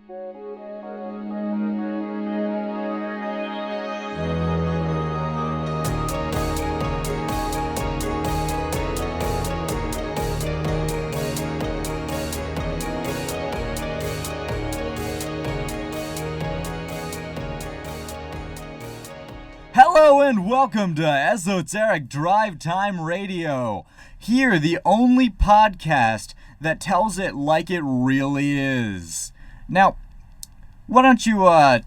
Hello and welcome to Esoteric Drive Time Radio. Here, the only podcast that tells it like it really is. Now, why don't you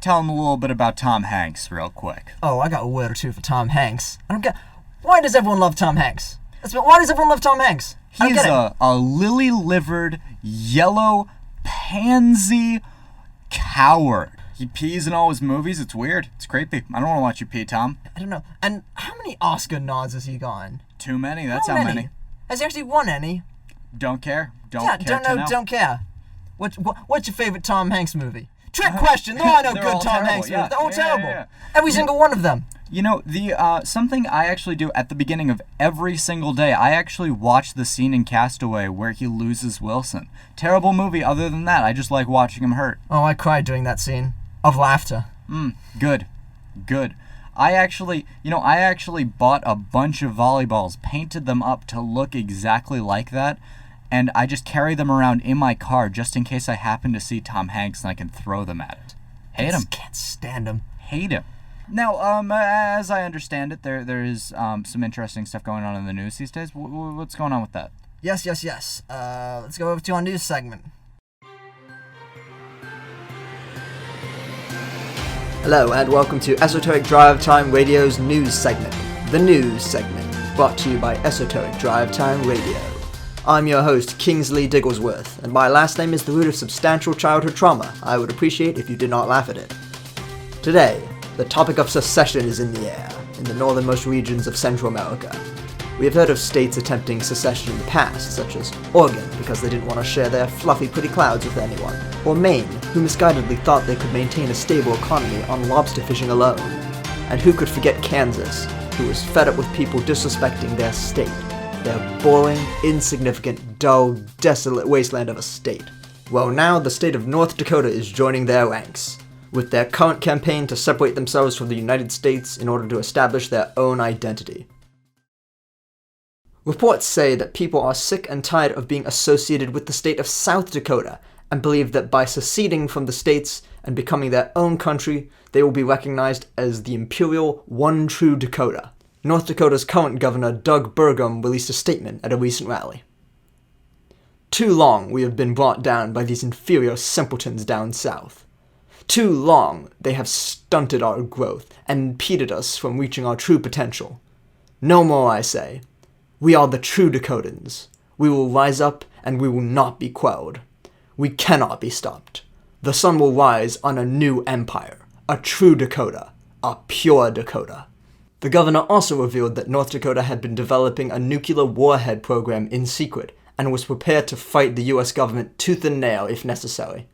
tell them a little bit about Tom Hanks real quick? Oh, I got a word or two for Tom Hanks. I don't get... Why does everyone love Tom Hanks? Why does everyone love Tom Hanks? He's a lily-livered, yellow, pansy coward. He pees in all his movies. It's weird. It's creepy. I don't want to watch you pee, Tom. I don't know. And how many Oscar nods has he gotten? Too many. That's how many. Has he actually won any? Don't care. Don't care. What's your favorite Tom Hanks movie? Trick question. There are no good Tom Hanks movies. They're all terrible. Yeah. Every single one of them. You know, something I actually do at the beginning of every single day, I actually watch the scene in Castaway where he loses Wilson. Terrible movie. Other than that, I just like watching him hurt. Oh, I cried during that scene. Of laughter. Good. I actually bought a bunch of volleyballs, painted them up to look exactly like that, and I just carry them around in my car just in case I happen to see Tom Hanks and I can throw them at it. Hate him. Can't stand him. Hate him. Now, as I understand it, there is some interesting stuff going on in the news these days. What's going on with that? Yes. Let's go over to our news segment. Hello and welcome to Esoteric Drive Time Radio's news segment. The news segment, brought to you by Esoteric Drive Time Radio. I'm your host, Kingsley Digglesworth, and my last name is the root of substantial childhood trauma. I would appreciate if you did not laugh at it. Today, the topic of secession is in the air, in the northernmost regions of Central America. We have heard of states attempting secession in the past, such as Oregon, because they didn't want to share their fluffy pretty clouds with anyone, or Maine, who misguidedly thought they could maintain a stable economy on lobster fishing alone. And who could forget Kansas, who was fed up with people disrespecting their state, their boring, insignificant, dull, desolate wasteland of a state. Well, now the state of North Dakota is joining their ranks, with their current campaign to separate themselves from the United States in order to establish their own identity. Reports say that people are sick and tired of being associated with the state of South Dakota and believe that by seceding from the states and becoming their own country, they will be recognized as the imperial one true Dakota. North Dakota's current governor, Doug Burgum, released a statement at a recent rally. Too long we have been brought down by these inferior simpletons down south. Too long they have stunted our growth and impeded us from reaching our true potential. No more, I say. We are the true Dakotans. We will rise up and we will not be quelled. We cannot be stopped. The sun will rise on a new empire, a true Dakota, a pure Dakota. The governor also revealed that North Dakota had been developing a nuclear warhead program in secret and was prepared to fight the US government tooth and nail if necessary.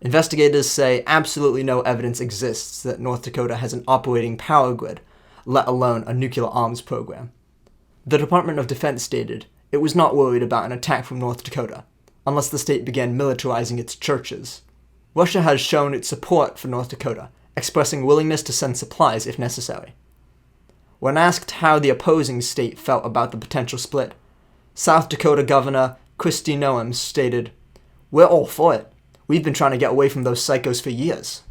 Investigators say absolutely no evidence exists that North Dakota has an operating power grid, let alone a nuclear arms program. The Department of Defense stated it was not worried about an attack from North Dakota, unless the state began militarizing its churches. Russia has shown its support for North Dakota, expressing willingness to send supplies if necessary. When asked how the opposing state felt about the potential split, South Dakota Governor Kristi Noem stated, "We're all for it. We've been trying to get away from those psychos for years."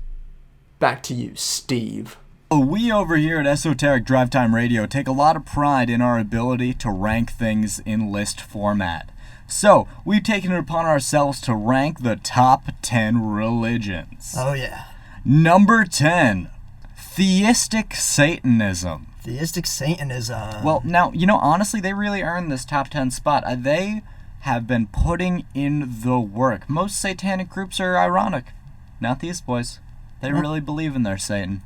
Back to you, Steve. We over here at Esoteric Drive Time Radio take a lot of pride in our ability to rank things in list format. So, we've taken it upon ourselves to rank the top 10 religions. Oh yeah. Number 10, Theistic Satanism. Theistic Satanism. Well, now, honestly, they really earned this top 10 spot. They have been putting in the work. Most satanic groups are ironic. Not these boys. They really believe in their Satan.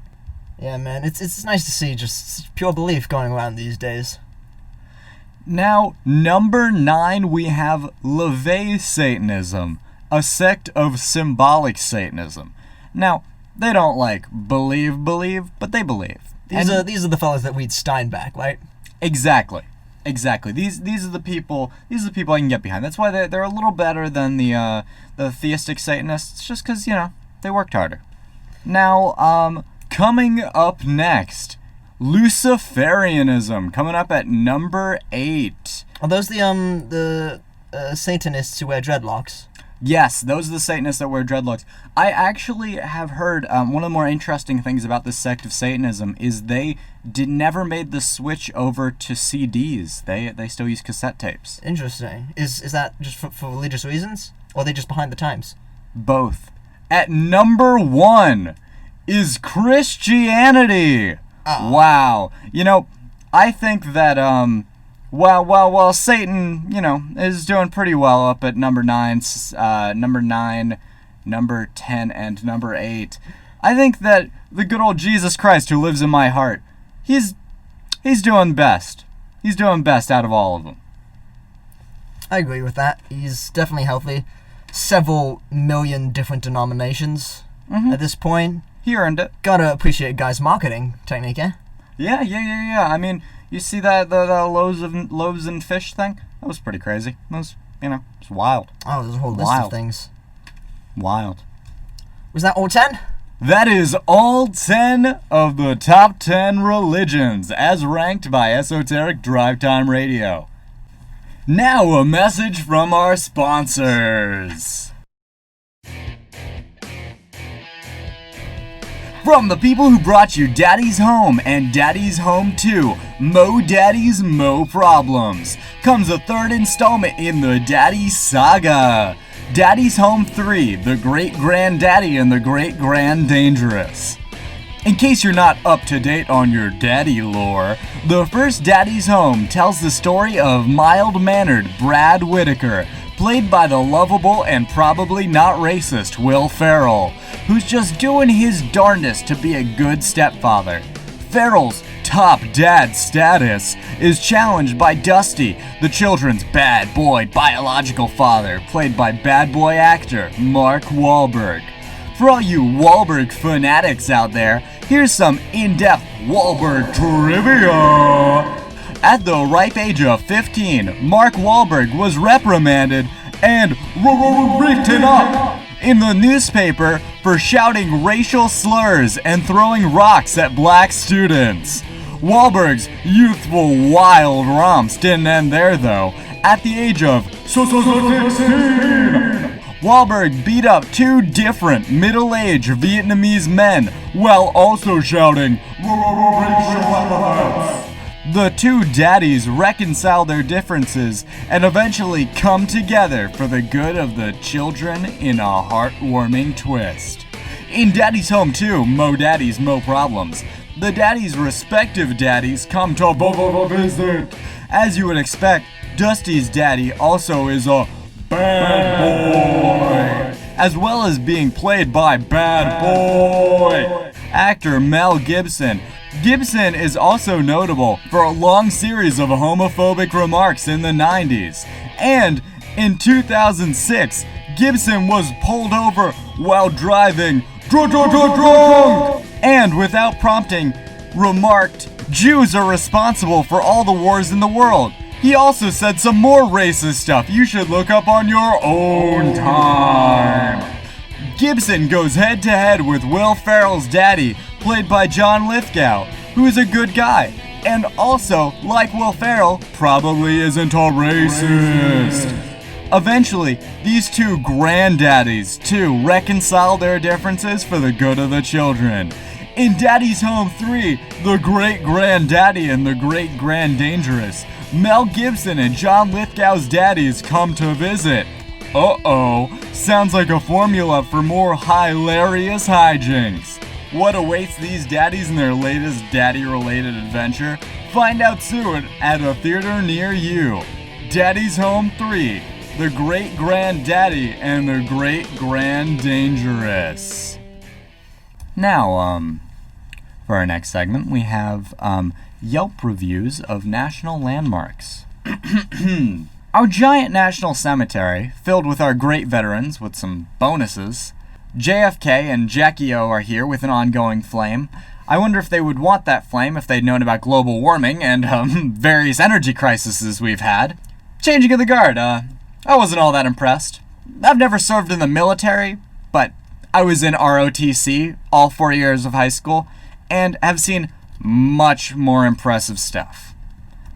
Yeah, man, it's nice to see just pure belief going around these days. Now, number 9, we have LaVey Satanism, a sect of symbolic Satanism. Now, they don't believe, but they believe. These are the fellas that read Steinbeck, right? Exactly. Exactly. These are the people. These are the people I can get behind. That's why they're a little better than the theistic Satanists, just because they worked harder. Now, coming up next, Luciferianism, coming up at number 8. Are those the Satanists who wear dreadlocks? Yes, those are the Satanists that wear dreadlocks. I actually have heard one of the more interesting things about this sect of Satanism is they never made the switch over to CDs. They still use cassette tapes. Interesting. Is that just for religious reasons, or are they just behind the times? Both. At number 1 is Christianity. Wow. I think that while Satan, is doing pretty well up at number 9, number 10, and number 8, I think that the good old Jesus Christ who lives in my heart, he's doing best. He's doing best out of all of them. I agree with that. He's definitely healthy. Several million different denominations at this point. He earned it. Gotta appreciate a guy's marketing technique, eh? Yeah. I mean, you see that the loaves and fish thing? That was pretty crazy. That was, it's wild. Oh, there's a whole list of things. Wild. Was that all 10? That is all 10 of the top 10 religions, as ranked by Esoteric Drive Time Radio. Now a message from our sponsors. From the people who brought you Daddy's Home and Daddy's Home 2, Mo Daddy's Mo Problems, comes a third installment in the Daddy Saga. Daddy's Home 3, The Great Granddaddy and the Great Grand Dangerous. In case you're not up to date on your daddy lore, the first Daddy's Home tells the story of mild-mannered Brad Whitaker, played by the lovable and probably not racist Will Ferrell, who's just doing his darndest to be a good stepfather. Ferrell's top dad status is challenged by Dusty, the children's bad boy biological father, played by bad boy actor Mark Wahlberg. For all you Wahlberg fanatics out there, here's some in-depth Wahlberg trivia. At the ripe age of 15, Mark Wahlberg was reprimanded and written up in the newspaper for shouting racial slurs and throwing rocks at black students. Wahlberg's youthful wild romps didn't end there though. At the age of 16, Wahlberg beat up 2 different middle-aged Vietnamese men while also shouting racial epithets. The 2 daddies reconcile their differences and eventually come together for the good of the children in a heartwarming twist. In Daddy's Home 2, Mo Daddy's Mo Problems, the daddies' respective daddies come to visit. As you would expect, Dusty's daddy also is a bad boy, as well as being played by bad boy actor Mel Gibson. Gibson is also notable for a long series of homophobic remarks in the 90s. And in 2006, Gibson was pulled over while driving drunk and without prompting remarked, "Jews are responsible for all the wars in the world." He also said some more racist stuff you should look up on your own time. Gibson goes head-to-head with Will Ferrell's daddy, played by John Lithgow, who is a good guy, and also, like Will Ferrell, probably isn't a racist. Eventually, these 2 granddaddies, too, reconcile their differences for the good of the children. In Daddy's Home 3, The Great Granddaddy and the Great Grand Dangerous, Mel Gibson and John Lithgow's daddies come to visit. Uh-oh, sounds like a formula for more hilarious hijinks. What awaits these daddies in their latest daddy-related adventure? Find out soon at a theater near you. Daddy's Home 3, The Great Granddaddy and the Great Grand Dangerous. Now, for our next segment, we have Yelp Reviews of National Landmarks. Our giant national cemetery, filled with our great veterans with some bonuses. JFK and Jackie O are here with an ongoing flame. I wonder if they would want that flame if they'd known about global warming and various energy crises we've had. Changing of the guard, I wasn't all that impressed. I've never served in the military, but I was in ROTC all 4 years of high school and have seen much more impressive stuff.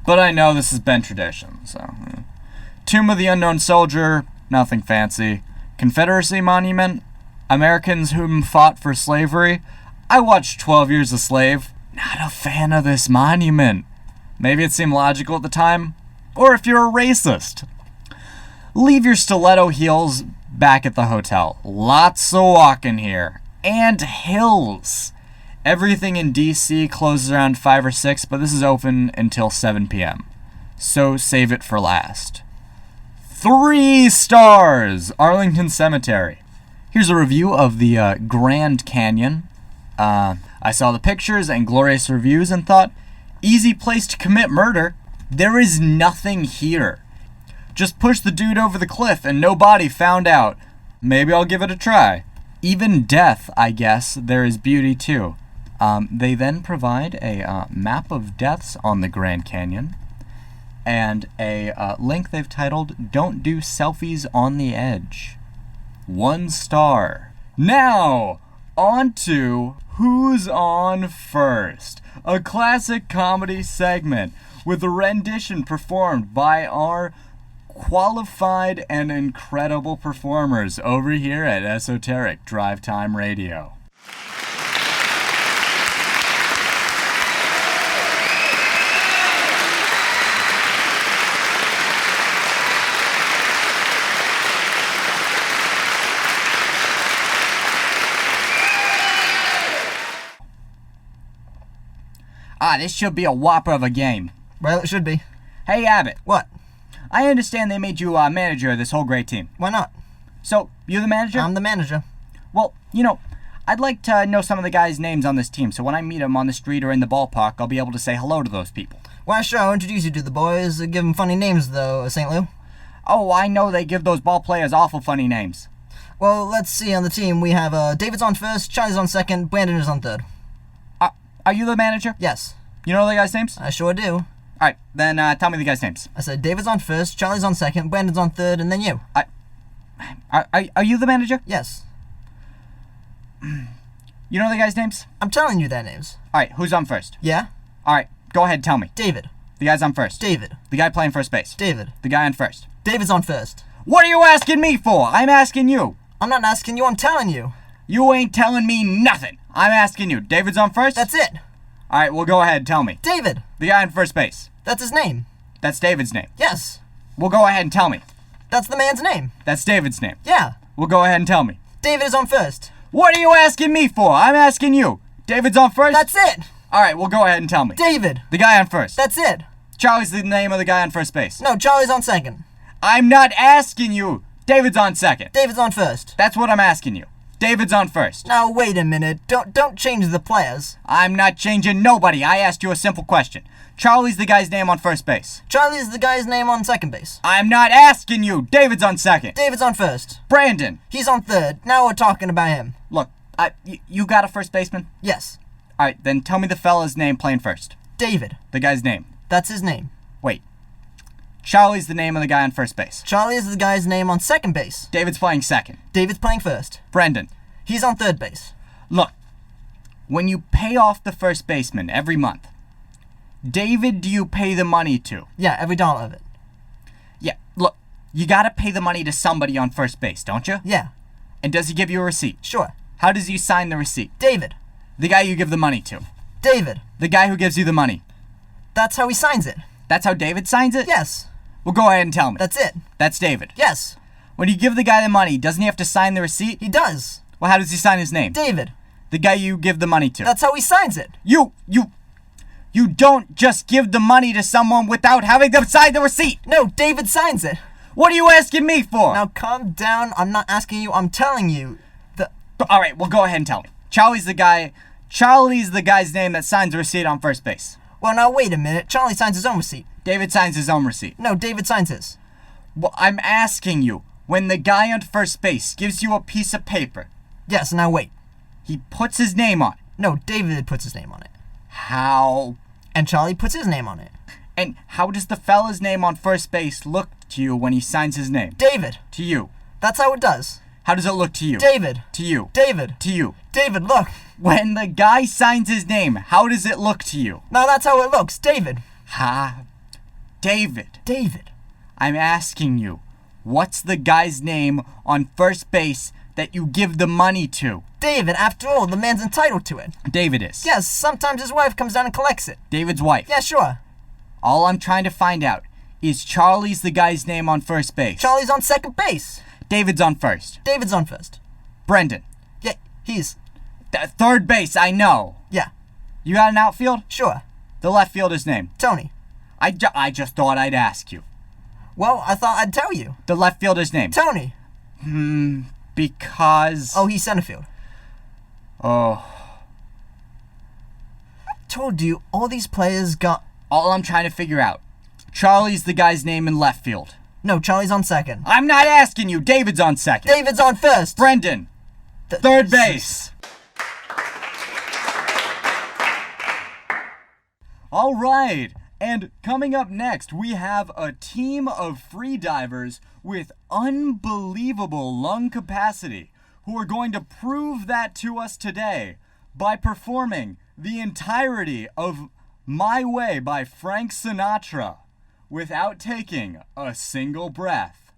But I know this has been tradition, so... Tomb of the Unknown Soldier, nothing fancy. Confederacy Monument, Americans whom fought for slavery. I watched 12 Years a Slave. Not a fan of this monument. Maybe it seemed logical at the time, or if you're a racist. Leave your stiletto heels back at the hotel. Lots of walking here. And hills. Everything in DC closes around 5 or 6, but this is open until 7 p.m. So save it for last. 3 stars! Arlington Cemetery. Here's a review of the Grand Canyon. I saw the pictures and glorious reviews and thought, easy place to commit murder. There is nothing here. Just push the dude over the cliff and no body found out. Maybe I'll give it a try. Even death, I guess, there is beauty too. They then provide a map of deaths on the Grand Canyon and a link they've titled, Don't Do Selfies on the Edge. 1 star. Now, on to Who's On First? A classic comedy segment with a rendition performed by our qualified and incredible performers over here at Esoteric Drive Time Radio. This should be a whopper of a game. Well, it should be. Hey, Abbott. What? I understand they made you manager of this whole great team. Why not? So, you the manager? I'm the manager. Well, I'd like to know some of the guys' names on this team, so when I meet them on the street or in the ballpark, I'll be able to say hello to those people. Why, sure, I'll introduce you to the boys. Give them funny names, though, St. Lou. Oh, I know they give those ball players awful funny names. Well, let's see. On the team, we have David's on first, Charlie's on second, Brandon is on third. Are you the manager? Yes. You know the guys' names? I sure do. Alright, then tell me the guys' names. I said David's on first, Charlie's on second, Brandon's on third, and then you. Are you the manager? Yes. You know the guys' names? I'm telling you their names. Alright, who's on first? Yeah? Alright, go ahead, tell me. David. The guy's on first. David. The guy playing first base. David. The guy on first. David's on first. What are you asking me for? I'm asking you. I'm not asking you, I'm telling you. You ain't telling me nothing. I'm asking you. David's on first? That's it. Alright, well go ahead, tell me. David. The guy on first base. That's his name. That's David's name. Yes. Well go ahead and tell me. That's the man's name. That's David's name. Yeah. Well go ahead and tell me. David is on first. What are you asking me for? I'm asking you. David's on first? That's it. Alright, well go ahead and tell me. David. The guy on first. That's it. Charlie's the name of the guy on first base. No, Charlie's on second. I'm not asking you. David's on second. David's on first. That's what I'm asking you. David's on first. Now wait a minute. Don't change the players. I'm not changing nobody. I asked you a simple question. Charlie's the guy's name on first base. Charlie's the guy's name on second base. I'm not asking you. David's on second. David's on first. Brandon. He's on third. Now we're talking about him. Look, you got a first baseman? Yes. Alright, then tell me the fella's name playing first. David. The guy's name. That's his name. Wait. Charlie's the name of the guy on first base. Charlie is the guy's name on second base. David's playing second. David's playing first. Brendan. He's on third base. Look, when you pay off the first baseman every month, David do you pay the money to? Yeah, every dollar of it. Yeah, look, you gotta pay the money to somebody on first base, don't you? Yeah. And does he give you a receipt? Sure. How does he sign the receipt? David. The guy you give the money to. David. The guy who gives you the money. That's how he signs it. That's how David signs it? Yes. Well, go ahead and tell me. That's it. That's David. Yes. When you give the guy the money, doesn't he have to sign the receipt? He does. Well, how does he sign his name? David. The guy you give the money to. That's how he signs it. You don't just give the money to someone without having them sign the receipt. No, David signs it. What are you asking me for? Now calm down. I'm not asking you. I'm telling you. Alright, well go ahead and tell me. Charlie's the guy's name that signs the receipt on first base. Well, now wait a minute. Charlie signs his own receipt. David signs his own receipt. No, David signs his. Well, I'm asking you, when the guy on first base gives you a piece of paper, Yes, now wait. he puts his name on it. No, David puts his name on it. How? And Charlie puts his name on it. And how does the fella's name on first base look to you when he signs his name? David. To you. That's how it does. How does it look to you? David. To you. David. To you. David, look. When the guy signs his name, how does it look to you? Now that's how it looks. David. David. David. I'm asking you, what's the guy's name on first base that you give the money to? David. After all, the man's entitled to it. David is. Yes, sometimes his wife comes down and collects it. David's wife. Yeah, sure. All I'm trying to find out is Charlie's the guy's name on first base. Charlie's on second base. David's on first. David's on first. Brendan. Yeah, he's... Third base, I know. Yeah. You got an outfield? Sure. The left fielder's name? Tony. I just thought I'd ask you. Well, I thought I'd tell you. The left fielder's name? Tony. Because... Oh, he's center field. Oh. I told you, all these players got... All I'm trying to figure out. Charlie's the guy's name in left field. No, Charlie's on second. I'm not asking you. David's on second. David's on first. Brendan. Third base. All right. And coming up next, we have a team of freedivers with unbelievable lung capacity who are going to prove that to us today by performing the entirety of My Way by Frank Sinatra without taking a single breath.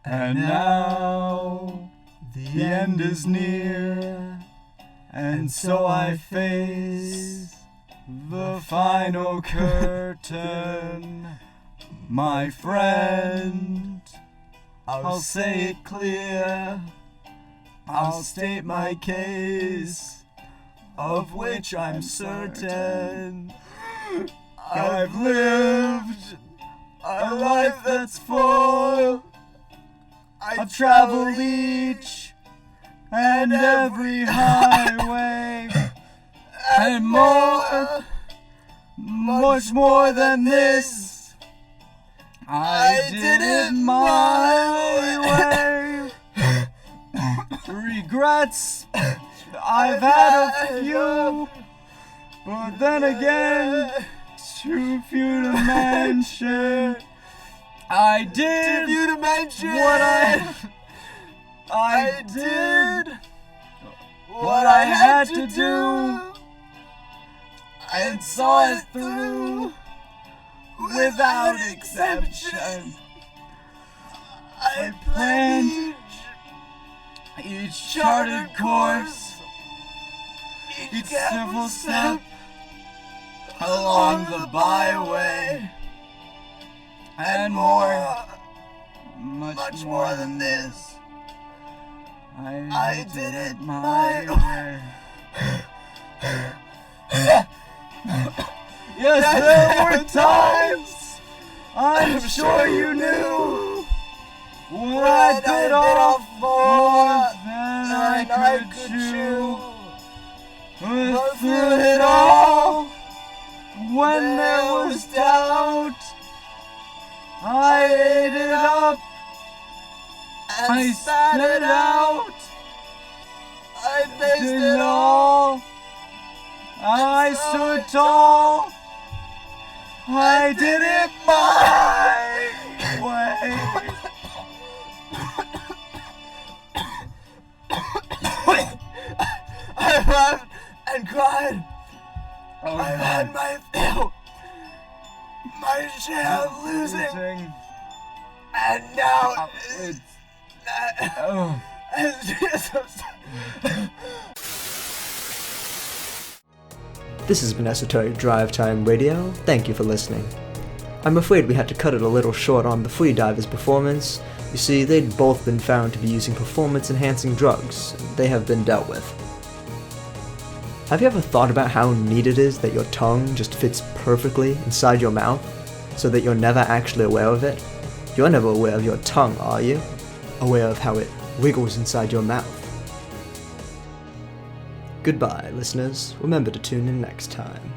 And now the end is near, and so I face the final curtain. My friend, I'll say it clear, I'll state my case, of which I'm certain. I've lived a life that's full. I've traveled each and every highway, and more, much more than this. I did it my way. Regrets, I've had a few, but then again, too few to mention. I did what I did what I had to do, and saw it through without exception. I planned each charted course, each careful step along the byway, and more, much more than this. I did it my way. Yes, there were times, I'm sure you knew, when I bit off more than I could chew. But through it all, when there was doubt, I ate it up, I spat it out, I faced it all, I stood tall, I did it my way. I laughed and cried, I've had my fill, my share of losing, and now it's This has been Esoteric Drive Time Radio. Thank you for listening. I'm afraid we had to cut it a little short on the freedivers' performance. You see, they'd both been found to be using performance-enhancing drugs. They have been dealt with. Have you ever thought about how neat it is that your tongue just fits perfectly inside your mouth, so that you're never actually aware of it? You're never aware of your tongue, are you? Aware of how it wiggles inside your mouth. Goodbye, listeners. Remember to tune in next time.